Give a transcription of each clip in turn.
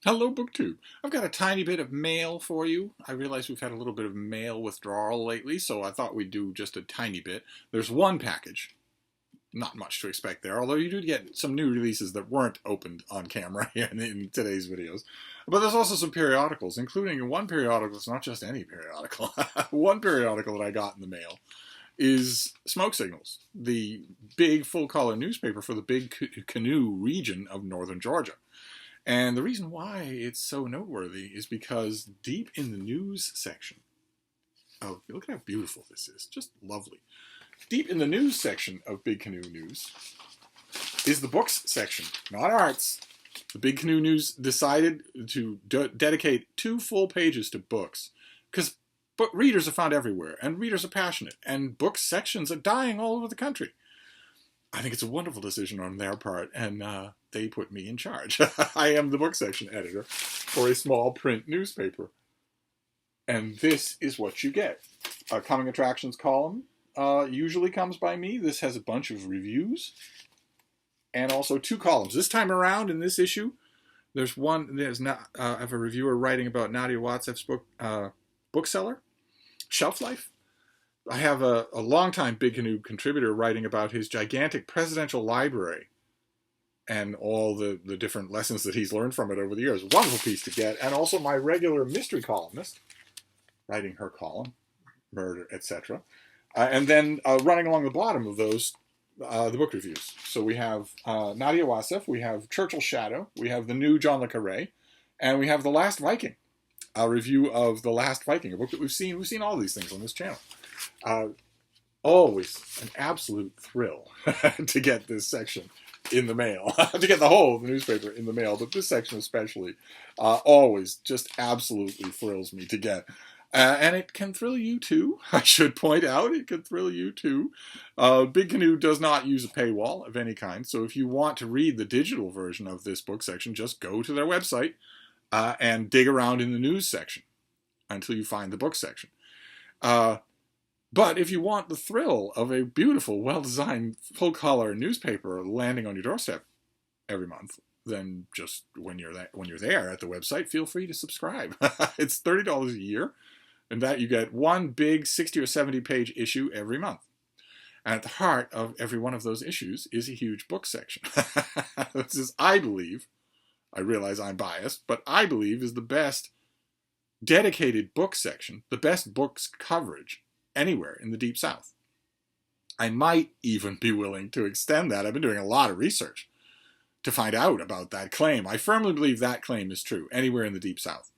Hello, BookTube. I've got a tiny bit of mail for you. I realize we've had a little bit of mail withdrawal lately, so I thought we'd do just a tiny bit. There's one package. Not much to expect there, although you do get some new releases that weren't opened on camera in today's videos. But there's also some periodicals, including one periodical. It's not just any periodical. One periodical that I got in the mail is Smoke Signals, the big full-color newspaper for the big Canoe region of northern Georgia. And the reason why it's so noteworthy is because deep in the news section, oh, look at how beautiful this is, just lovely. Deep in the news section of Big Canoe News is the books section, not arts. The Big Canoe News decided to dedicate 2 full pages to books, because book readers are found everywhere, and readers are passionate, and book sections are dying all over the country. I think it's a wonderful decision on their part, and they put me in charge. I am the book section editor for a small print newspaper. And this is what you get. A coming attractions column usually comes by me. This has a bunch of reviews and also 2 columns. This time around in this issue, there's not, I have a reviewer writing about Nadia Watsef's book, bookseller, Shelf Life. I have a longtime Big Canoe contributor writing about his gigantic presidential library and all the different lessons that he's learned from it over the years. Wonderful piece to get. And also my regular mystery columnist writing her column, murder, etc. And then running along the bottom of those, the book reviews. So we have Nadia Wassef, we have Churchill Shadow, we have the new John le Carré, and we have The Last Viking, a review of The Last Viking, a book that we've seen. We've seen all these things on this channel. Always an absolute thrill to get this section in the mail, to get the whole of the newspaper in the mail, but this section especially always just absolutely thrills me to get. And it can thrill you too, I should point out. It can thrill you too. Big Canoe does not use a paywall of any kind, so if you want to read the digital version of this book section, just go to their website and dig around in the news section until you find the book section. But if you want the thrill of a beautiful, well-designed, full-color newspaper landing on your doorstep every month, then just when you're there at the website, feel free to subscribe. It's $30 a year, and that you get one big 60 or 70-page issue every month. And at the heart of every one of those issues is a huge book section. This is, I believe, I realize I'm biased, but I believe is the best dedicated book section, the best books coverage anywhere in the Deep South. I might even be willing to extend that. I've been doing a lot of research to find out about that claim. I firmly believe that claim is true anywhere in the Deep South.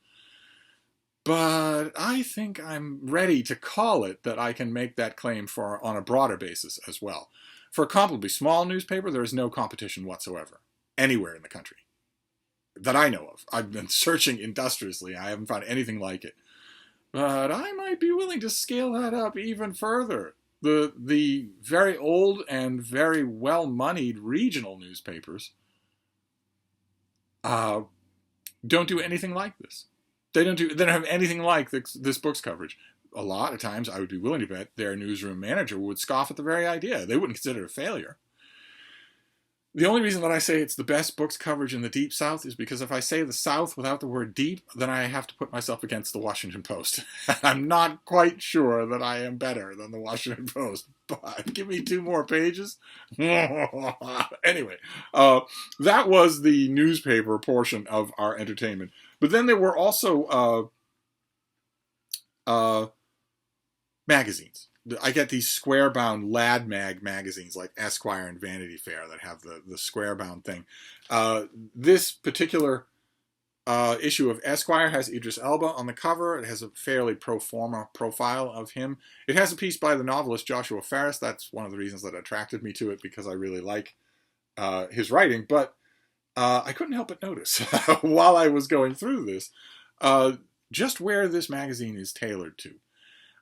But I think I'm ready to call it that I can make that claim on a broader basis as well. For a comparably small newspaper, there is no competition whatsoever anywhere in the country that I know of. I've been searching industriously. I haven't found anything like it. But I might be willing to scale that up even further. The very old and very well-moneyed regional newspapers don't do anything like this. They don't have anything like this book's coverage. A lot of times, I would be willing to bet their newsroom manager would scoff at the very idea. They wouldn't consider it a failure. The only reason that I say it's the best books coverage in the Deep South is because if I say the South without the word deep, then I have to put myself against the Washington Post. I'm not quite sure that I am better than the Washington Post, but give me 2 more pages. Anyway, that was the newspaper portion of our entertainment. But then there were also magazines. I get these square-bound lad magazines like Esquire and Vanity Fair that have the square-bound thing. This particular issue of Esquire has Idris Elba on the cover. It has a fairly pro forma profile of him. It has a piece by the novelist Joshua Ferris. That's one of the reasons that attracted me to it, because I really like his writing. But I couldn't help but notice while I was going through this just where this magazine is tailored to.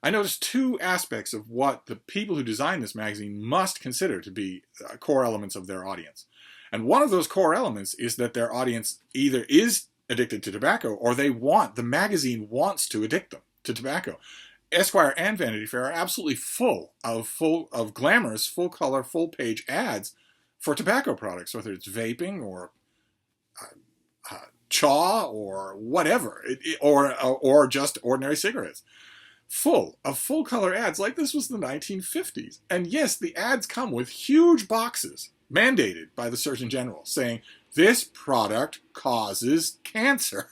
I noticed 2 aspects of what the people who design this magazine must consider to be core elements of their audience. And one of those core elements is that their audience either is addicted to tobacco or the magazine wants to addict them to tobacco. Esquire and Vanity Fair are absolutely full of glamorous, full-color, full-page ads for tobacco products, whether it's vaping or chaw or whatever, or just ordinary cigarettes. Full of full-color ads like this was the 1950s. And yes, the ads come with huge boxes mandated by the Surgeon General saying, this product causes cancer.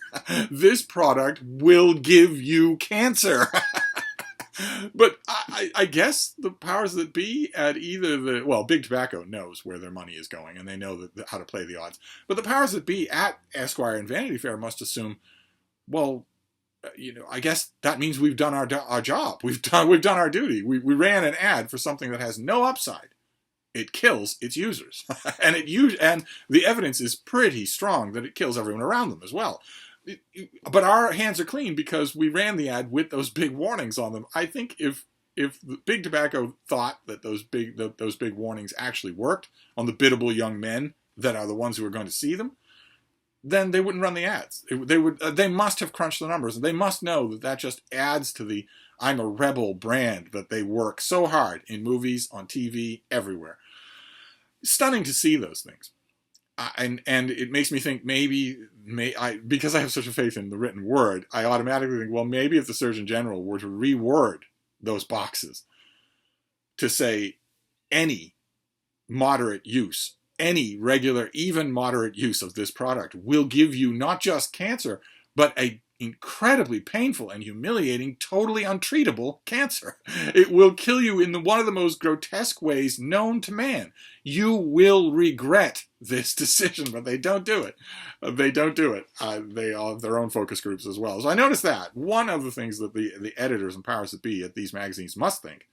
This product will give you cancer. But I guess the powers that be at either Big Tobacco knows where their money is going, and they know how to play the odds. But the powers that be at Esquire and Vanity Fair must assume, well, I guess that means we've done our job. We've done our duty. We ran an ad for something that has no upside. It kills its users, and the evidence is pretty strong that it kills everyone around them as well. But our hands are clean because we ran the ad with those big warnings on them. I think if Big Tobacco thought that those big warnings actually worked on the biddable young men that are the ones who are going to see them, then they wouldn't run the ads. They must have crunched the numbers, and they must know that just adds to the I'm a rebel brand that they work so hard in movies, on TV, everywhere. Stunning to see those things. And it makes me think because I have such a faith in the written word, I automatically think, well, maybe if the Surgeon General were to reword those boxes to say any moderate use, any regular, even moderate use of this product will give you not just cancer, but a incredibly painful and humiliating, totally untreatable cancer. It will kill you in one of the most grotesque ways known to man. You will regret this decision, but they don't do it. They all have their own focus groups as well. So I noticed that. One of the things that the editors and powers that be at these magazines must think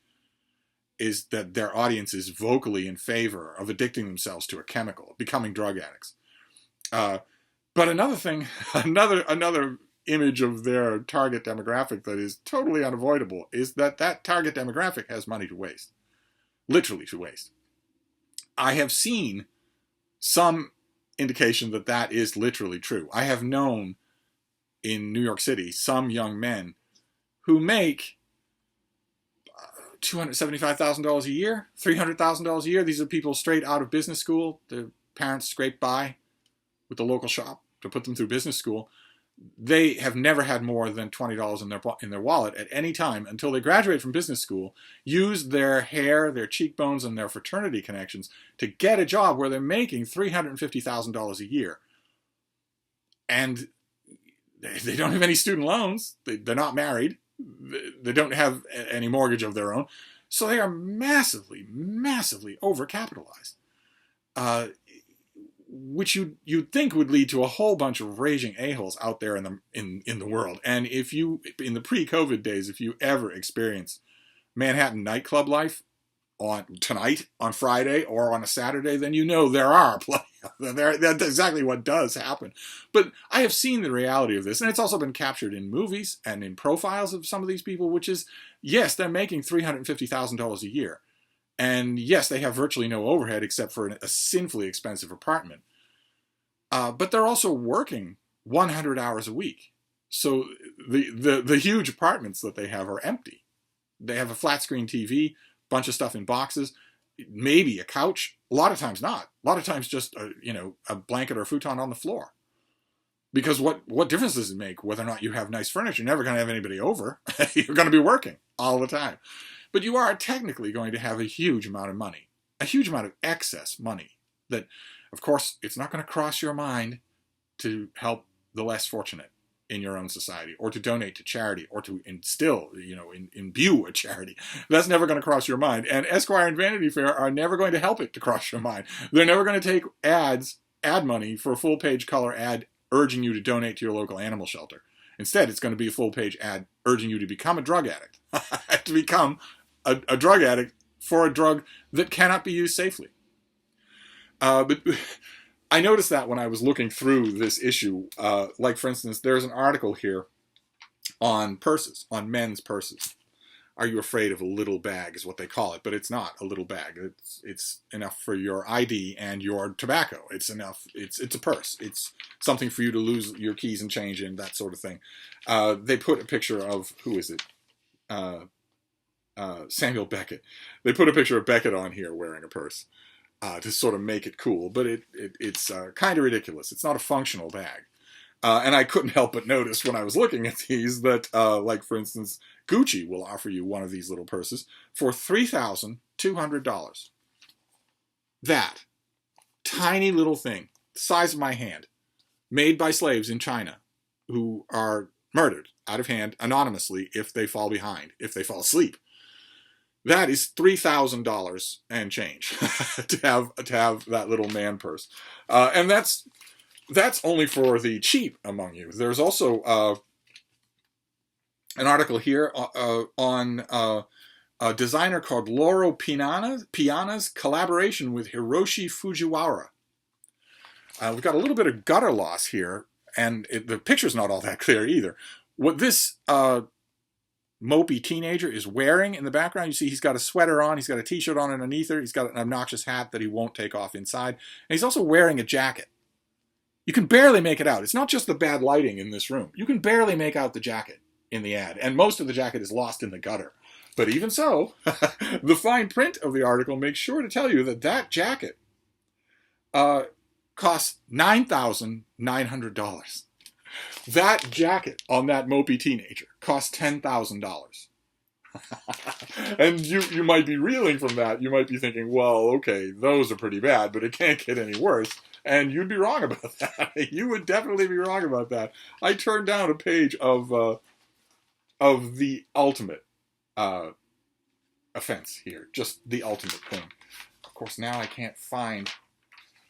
is that their audience is vocally in favor of addicting themselves to a chemical, becoming drug addicts. But another thing, another image of their target demographic that is totally unavoidable is that target demographic has money to waste. Literally to waste. I have seen some indication that is literally true. I have known in New York City some young men who make $275,000 a year, $300,000 a year. These are people straight out of business school. Their parents scraped by with the local shop to put them through business school. They have never had more than $20 in their wallet at any time until they graduate from business school, use their hair, their cheekbones, and their fraternity connections to get a job where they're making $350,000 a year. And they don't have any student loans. They're not married. They don't have any mortgage of their own. So they are massively, massively overcapitalized. Which you'd think would lead to a whole bunch of raging a-holes out there in the world. And if you, in the pre-COVID days, if you ever experienced Manhattan nightclub life tonight, on Friday, or on a Saturday, then you know there are plenty of them. That's exactly what does happen. But I have seen the reality of this, and it's also been captured in movies and in profiles of some of these people, which is, yes, they're making $350,000 a year. And yes, they have virtually no overhead except for a sinfully expensive apartment. But they're also working 100 hours a week. So the huge apartments that they have are empty. They have a flat screen TV, bunch of stuff in boxes, maybe a couch. A lot of times not. A lot of times just a blanket or a futon on the floor. Because what difference does it make whether or not you have nice furniture? You're never going to have anybody over. You're going to be working all the time. But you are technically going to have a huge amount of money, a huge amount of excess money that, of course, it's not going to cross your mind to help the less fortunate in your own society, or to donate to charity, or to instill, imbue a charity. That's never going to cross your mind. And Esquire and Vanity Fair are never going to help it to cross your mind. They're never going to take ad money for a full-page color ad urging you to donate to your local animal shelter. Instead, it's going to be a full-page ad urging you to become a drug addict, to become a drug addict for a drug that cannot be used safely. But I noticed that when I was looking through this issue, like for instance, there's an article here on purses, on men's purses. Are you afraid of a little bag is what they call it, but it's not a little bag. It's enough for your ID and your tobacco. It's enough. It's a purse. It's something for you to lose your keys and change in, that sort of thing. They put a picture of, who is it? Samuel Beckett. They put a picture of Beckett on here wearing a purse to sort of make it cool, but it's kind of ridiculous. It's not a functional bag. And I couldn't help but notice when I was looking at these that, like, for instance, Gucci will offer you one of these little purses for $3,200. That tiny little thing, the size of my hand, made by slaves in China who are murdered out of hand anonymously if they fall behind, if they fall asleep. That is $3,000 and change to have that little man purse, and that's only for the cheap among you. There's also an article here on a designer called Lauro Piana's collaboration with Hiroshi Fujiwara. We've got a little bit of gutter loss here, and the picture's not all that clear either. What this mopey teenager is wearing in the background, you see he's got a sweater on, he's got a t-shirt on underneath her, he's got an obnoxious hat that he won't take off inside, and he's also wearing a jacket. You can barely make it out. It's not just the bad lighting in this room. You can barely make out the jacket in the ad, and most of the jacket is lost in the gutter. But even so, the fine print of the article makes sure to tell you that that jacket costs $9,900. That jacket on that mopey teenager costs $10,000. And you might be reeling from that. You might be thinking, well, okay, those are pretty bad, but it can't get any worse. And you'd be wrong about that. You would definitely be wrong about that. I turned down a page of the ultimate offense here. Just the ultimate thing. Of course, now I can't find...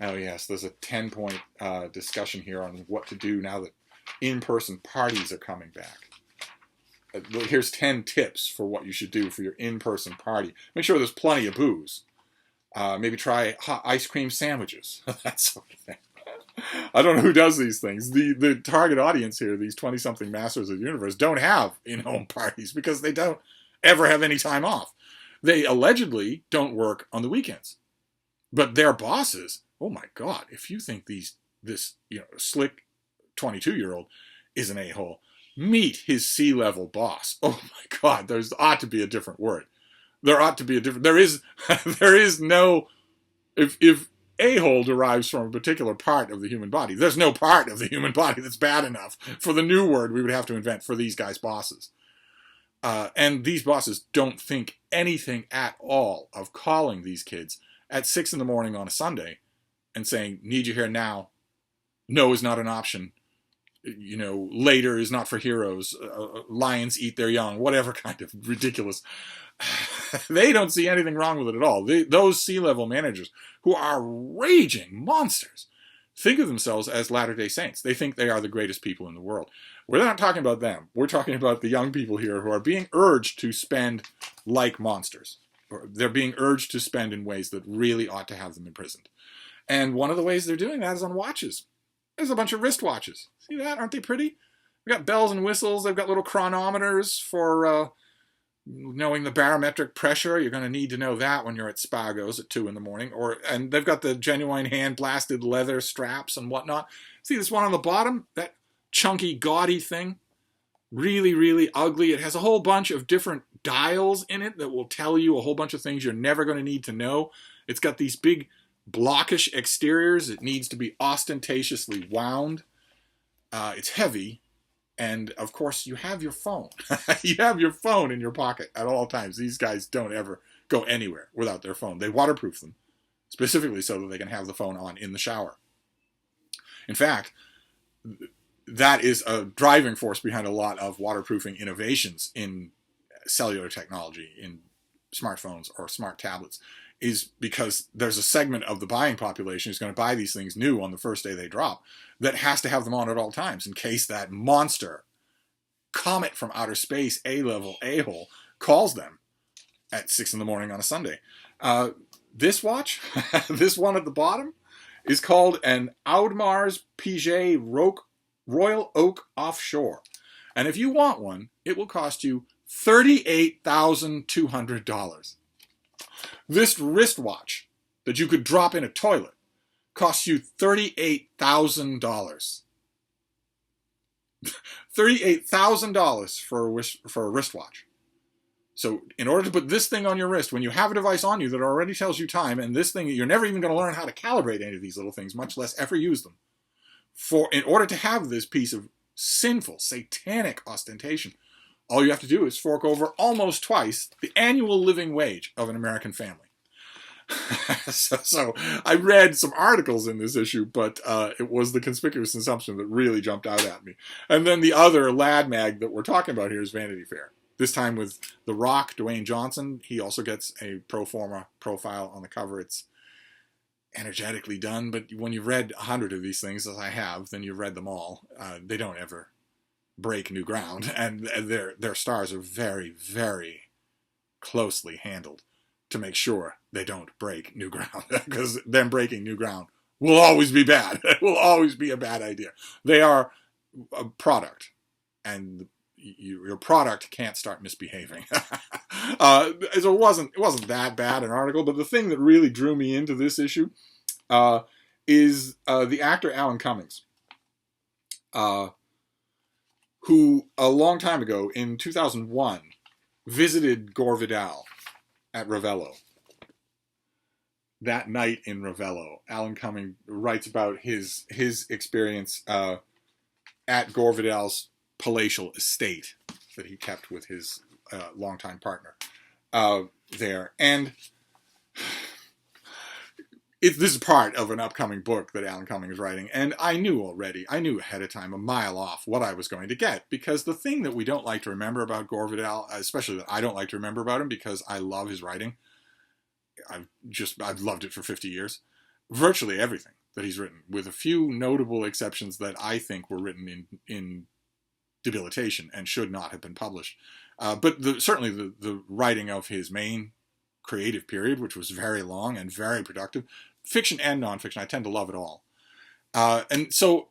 Oh, yes, there's a 10-point discussion here on what to do now that in-person parties are coming back. Here's 10 tips for what you should do for your in-person party. Make sure there's plenty of booze. Maybe try hot ice cream sandwiches. That sort of thing. I don't know who does these things. The target audience here, these 20-something masters of the universe, don't have in-home parties because they don't ever have any time off. They allegedly don't work on the weekends. But their bosses, oh my God, if you think this slick 22-year-old is an a-hole, meet his C-level boss. Oh my God, there ought to be a different word. There ought to be a different... There is no... If a-hole derives from a particular part of the human body, there's no part of the human body that's bad enough for the new word we would have to invent for these guys' bosses. And these bosses don't think anything at all of calling these kids at 6 in the morning on a Sunday and saying, need you here now. No is not an option. Later is not for heroes. Lions eat their young. Whatever kind of ridiculous. They don't see anything wrong with it at all. Those C-level managers who are raging monsters think of themselves as Latter-day Saints. They think they are the greatest people in the world. We're not talking about them. We're talking about the young people here who are being urged to spend like monsters. They're being urged to spend in ways that really ought to have them imprisoned. And one of the ways they're doing that is on watches. There's a bunch of wristwatches. See that? Aren't they pretty? They've got bells and whistles. They've got little chronometers for knowing the barometric pressure. You're going to need to know that when you're at Spago's at 2 in the morning. And they've got the genuine hand-blasted leather straps and whatnot. See this one on the bottom? That chunky, gaudy thing? Really, really ugly. It has a whole bunch of different dials in it that will tell you a whole bunch of things you're never going to need to know. It's got these big blockish exteriors. It needs to be ostentatiously wound. It's heavy. And, of course, you have your phone. You have your phone in your pocket at all times. These guys don't ever go anywhere without their phone. They waterproof them, specifically so that they can have the phone on in the shower. In fact, that is a driving force behind a lot of waterproofing innovations in cellular technology, in smartphones or smart tablets, is because there's a segment of the buying population who's going to buy these things new on the first day they drop that has to have them on at all times in case that monster comet from outer space, A-level a-hole, calls them at 6 in the morning on a Sunday. This watch, this one at the bottom, is called an Audemars Piguet Royal Oak Offshore. And if you want one, it will cost you $38,200. This wristwatch that you could drop in a toilet costs you $38,000. $38,000 for a wristwatch. So in order to put this thing on your wrist, when you have a device on you that already tells you time, and this thing, you're never even going to learn how to calibrate any of these little things, much less ever use them. in order to have this piece of sinful, satanic ostentation, all you have to do is fork over almost twice the annual living wage of an American family. So I read some articles in this issue, but it was the conspicuous consumption that really jumped out at me. And then the other lad mag that we're talking about here is Vanity Fair. This time with The Rock, Dwayne Johnson. He also gets a pro forma profile on the cover. It's energetically done, but when you've read 100 of these things, as I have, then you've read them all. They don't ever break new ground, and their stars are very, very closely handled to make sure they don't break new ground, because them breaking new ground will always be bad. It will always be a bad idea. They are a product, and your product can't start misbehaving. So it wasn't that bad an article, but the thing that really drew me into this issue is the actor Alan Cummings, who a long time ago in 2001 visited Gore Vidal at Ravello. That night in Ravello, Alan Cummings writes about his experience at Gore Vidal's palatial estate that he kept with his longtime partner there. And this is part of an upcoming book that Alan Cummings is writing, and I knew ahead of time, a mile off, what I was going to get, because the thing that we don't like to remember about Gore Vidal, especially that I don't like to remember about him because I love his writing, I've loved it for 50 years, virtually everything that he's written, with a few notable exceptions that I think were written in debilitation and should not have been published. But certainly the writing of his main creative period, which was very long and very productive, fiction and nonfiction, I tend to love it all. And so,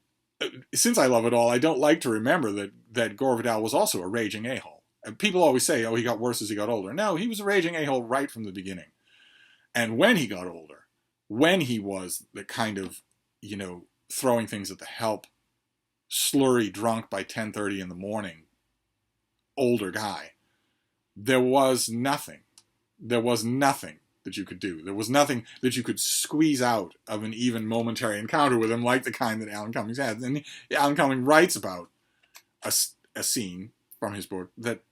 since I love it all, I don't like to remember that Gore Vidal was also a raging a-hole. People always say, oh, he got worse as he got older. No, he was a raging a-hole right from the beginning. And when he got older, when he was the kind of, throwing things at the help, slurry drunk by 10:30 in the morning, older guy, there was nothing that you could do. There was nothing that you could squeeze out of an even momentary encounter with him, like the kind that Alan Cummings had. And Alan Cummings writes about a scene from his book that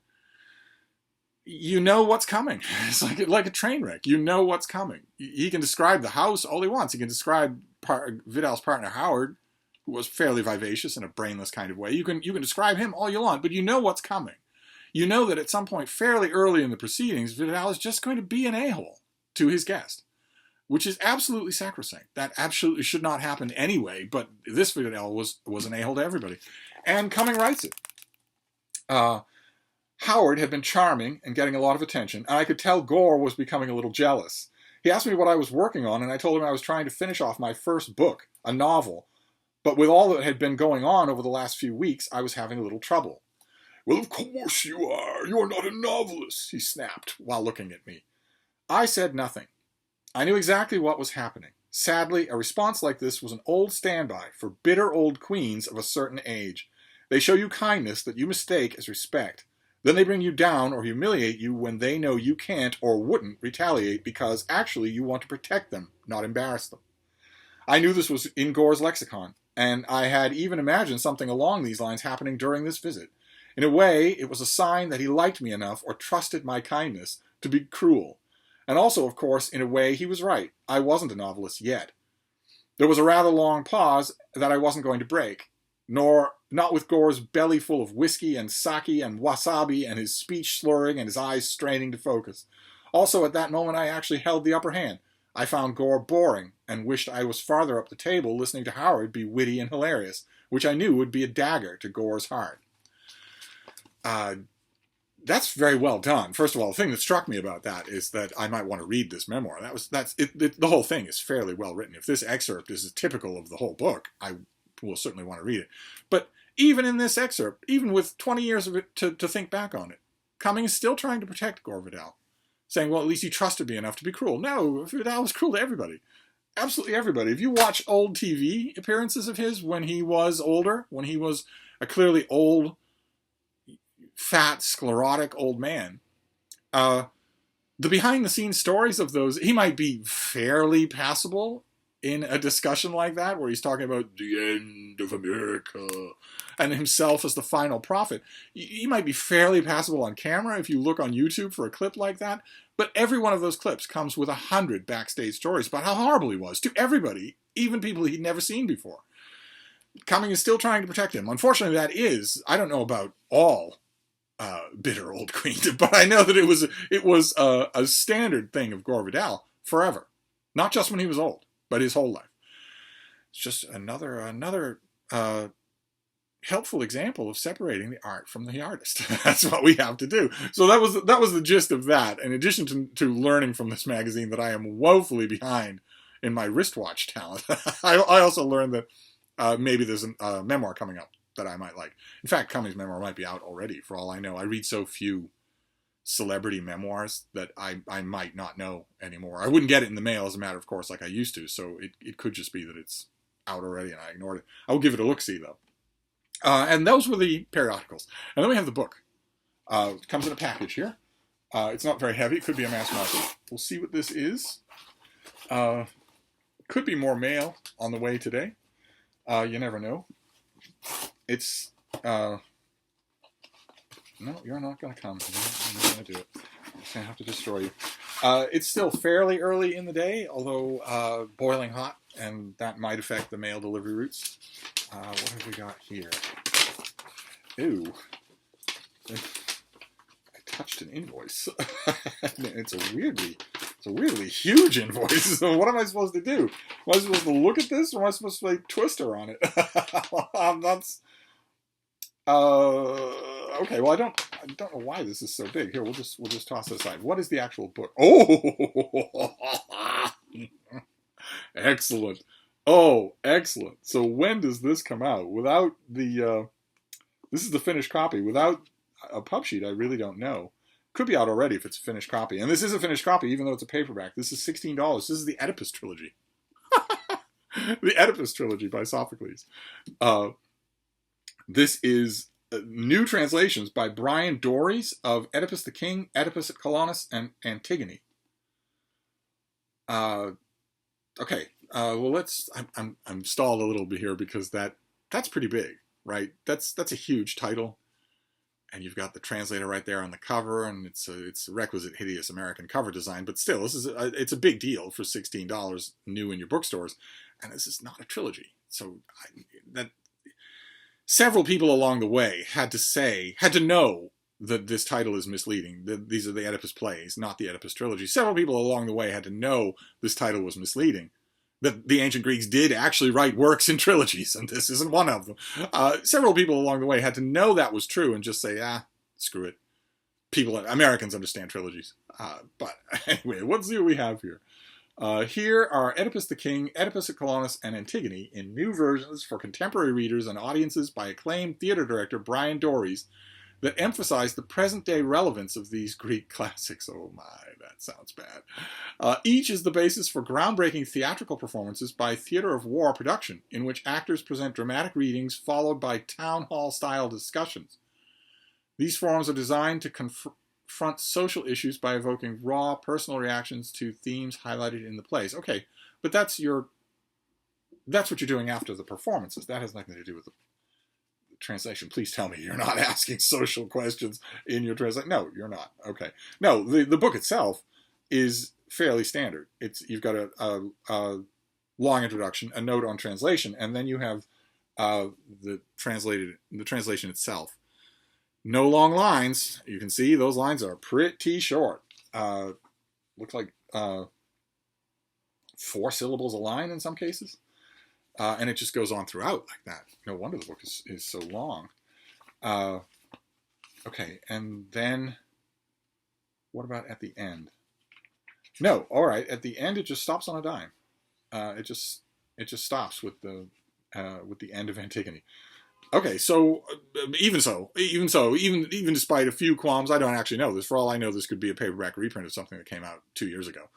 you know what's coming. It's like a train wreck. You know what's coming. He can describe the house all he wants. He can describe Vidal's partner Howard, who was fairly vivacious in a brainless kind of way. You can describe him all you want, but you know what's coming. You know that at some point fairly early in the proceedings, Vidal is just going to be an a-hole to his guest, which is absolutely sacrosanct. That absolutely should not happen anyway, but this Vidal was an a-hole to everybody. And Cummings writes it. Howard had been charming and getting a lot of attention, and I could tell Gore was becoming a little jealous. He asked me what I was working on, and I told him I was trying to finish off my first book, a novel. But with all that had been going on over the last few weeks, I was having a little trouble. Well, of course you are. You are not a novelist, he snapped while looking at me. I said nothing. I knew exactly what was happening. Sadly, a response like this was an old standby for bitter old queens of a certain age. They show you kindness that you mistake as respect. Then they bring you down or humiliate you when they know you can't or wouldn't retaliate because actually you want to protect them, not embarrass them. I knew this was in Gore's lexicon, and I had even imagined something along these lines happening during this visit. In a way, it was a sign that he liked me enough or trusted my kindness to be cruel. And also, of course, in a way, he was right. I wasn't a novelist yet. There was a rather long pause that I wasn't going to break, not with Gore's belly full of whiskey and sake and wasabi and his speech slurring and his eyes straining to focus. Also, at that moment, I actually held the upper hand. I found Gore boring and wished I was farther up the table listening to Howard be witty and hilarious, which I knew would be a dagger to Gore's heart. That's very well done. First of all, the thing that struck me about that is that I might want to read this memoir. The whole thing is fairly well written. If this excerpt is typical of the whole book, I will certainly want to read it. But even in this excerpt, even with 20 years of it to think back on it, Cummings is still trying to protect Gore Vidal, saying, well, at least he trusted me enough to be cruel. No, Vidal was cruel to everybody. Absolutely everybody. If you watch old TV appearances of his when he was older, when he was a clearly old, fat, sclerotic old man, the behind-the-scenes stories of those, he might be fairly passable in a discussion like that, where he's talking about the end of America and himself as the final prophet. He might be fairly passable on camera if you look on YouTube for a clip like that, but every one of those clips comes with 100 backstage stories about how horrible he was to everybody, even people he'd never seen before. Cummings is still trying to protect him. Unfortunately, that is, I don't know about all bitter old queen, but I know that it was a standard thing of Gore Vidal forever, not just when he was old, but his whole life. It's just another helpful example of separating the art from the artist. That's what we have to do. So that was the gist of that. In addition to learning from this magazine that I am woefully behind in my wristwatch talent, I also learned that maybe there's a memoir coming up that I might like. In fact, Cummings' memoir might be out already, for all I know. I read so few celebrity memoirs that I might not know anymore. I wouldn't get it in the mail, as a matter of course, like I used to, so it could just be that it's out already and I ignored it. I will give it a look-see, though. And those were the periodicals. And then we have the book. It comes in a package here. It's not very heavy. It could be a mass market. We'll see what this is. Could be more mail on the way today. You never know. It's... no, you're not going to come. You're not going to do it. I'm just going to have to destroy you. It's still fairly early in the day, although boiling hot, and that might affect the mail delivery routes. What have we got here? Ooh. I touched an invoice. It's a weirdly huge invoice. So what am I supposed to do? Am I supposed to look at this, or am I supposed to play Twister on it? That's... okay, well I don't know why this is so big. Here, we'll just toss it aside. What is the actual book? Oh, excellent. Oh, excellent. So when does this come out? Without the this is the finished copy. Without a pub sheet, I really don't know. Could be out already if it's a finished copy. And this is a finished copy, even though it's a paperback. This is $16. This is the Oedipus trilogy. The Oedipus trilogy by Sophocles. This is new translations by Brian Dories of Oedipus the King, Oedipus at Colonus, and Antigone. Okay. Well, I'm stalled a little bit here because that's pretty big, right? That's a huge title, and you've got the translator right there on the cover, and it's a requisite hideous American cover design, but still, it's a big deal for $16 new in your bookstores, and this is not a trilogy. So several people along the way had to know that this title is misleading. These are the Oedipus plays, not the Oedipus trilogy. Several people along the way had to know this title was misleading. That the ancient Greeks did actually write works in trilogies, and this isn't one of them. Several people along the way had to know that was true and just say, screw it. Americans understand trilogies. But anyway, let's see what we have here. Here are Oedipus the King, Oedipus at Colonus, and Antigone in new versions for contemporary readers and audiences by acclaimed theater director Brian Dories that emphasize the present-day relevance of these Greek classics. Oh my, that sounds bad. Each is the basis for groundbreaking theatrical performances by theater of war production, in which actors present dramatic readings followed by town hall-style discussions. These forms are designed to confront social issues by evoking raw, personal reactions to themes highlighted in the plays. Okay, but that's what you're doing after the performances. That has nothing to do with the translation. Please tell me you're not asking social questions in your translation. No, you're not. Okay. No, the book itself is fairly standard. You've got a long introduction, a note on translation, and then you have the translation itself. No long lines. You can see those lines are pretty short. Look like 4 syllables a line in some cases. And it just goes on throughout like that. No wonder the book is so long. Okay, and then what about at the end? No, all right. At the end, it just stops on a dime. It just stops with the end of Antigone. Okay, so even despite a few qualms, I don't actually know this. For all I know, this could be a paperback reprint of something that came out 2 years ago.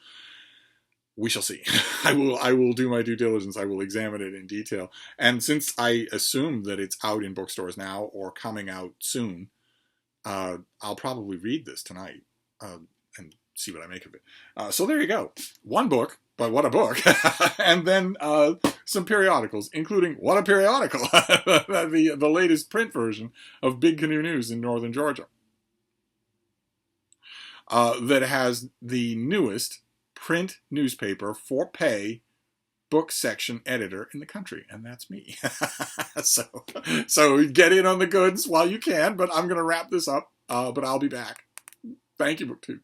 We shall see. I will do my due diligence. I will examine it in detail. And since I assume that it's out in bookstores now or coming out soon, I'll probably read this tonight and see what I make of it. So there you go. One book but what a book. And then some periodicals, including What a Periodical, the latest print version of Big Canoe News in northern Georgia, that has the newest print newspaper for pay book section editor in the country, and that's me. So get in on the goods while you can, but I'm going to wrap this up, but I'll be back. Thank you, BookTube.